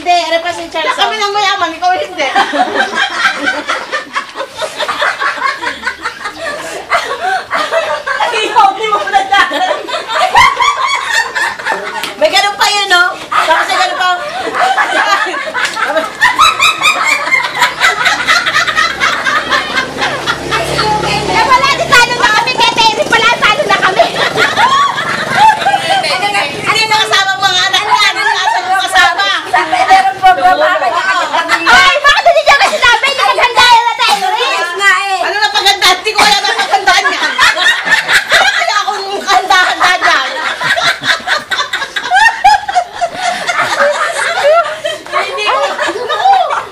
Hindi, ano pa si Charles? Kami ng mayaman, ikaw hindi. Hindi mo na dahil. May ganun pa yun, no? Tapos may ganun pa. Wala, di talo na kami. Kaya Terry pala, talo na kami. Hindi na kasama mga anak niya. Ano na kasama? Meron programa. Ay, bakit hindi niya kasi sinabi? Hindi maghandaan na Terry. Nga eh. Ano na pagandaan? Hindi ko alam ang pagandaan niya. Kaya akong handa-handa dyan. Hindi ko.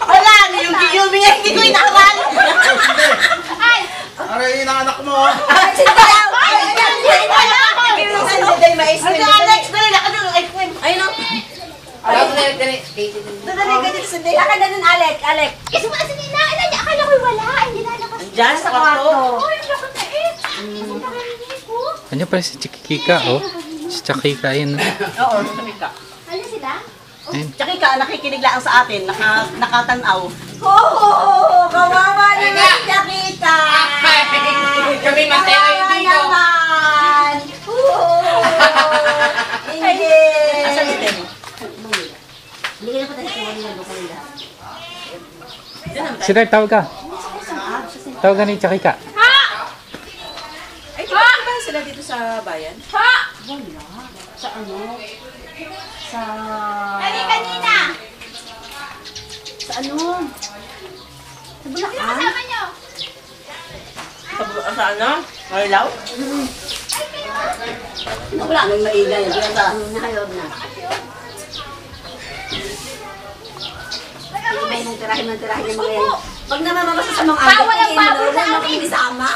Wala, yung hindi ko inaharal. Ay, Aray, inaanak mo. ay, sindaw. Ay, Hindi, mais na. Alex, dali na ka doon. Ayun o. Dali ka dito sa day. Laka na nun, Alec. Kasi wala si Nina. Akala ko'y wala. Hindi na nakas. Diyan sa kwarto. Oh, yung lakot na eh. Ang nakarinig ko. Ano pala si Chikika, oh. Si Chikika yun. Oo, Chakika. Ano sila? Ayun. Chakika, nakikinig lang sa atin. Nakatanaw. Oo, kawawa naman si Chakita. Kami matay Kawawa naman. Oo. Hindi. Asan si Temi? Hindi ka na pala sa mga kanila. Sino tawag ka? Tawag ka ni Chikika. Ay, bakit ba sila dito sa bayan? Ha! Sa ano? Sa... Kanina! Sa ano? Sa Bulacan? Kasama nyo? Sa ano? Marilaw? Wala nang maingay. Nakayob na. May mong tirahin ng mga yan. Pag namamabasa sa mga Bawal ang agad, bawal sa amin. isama.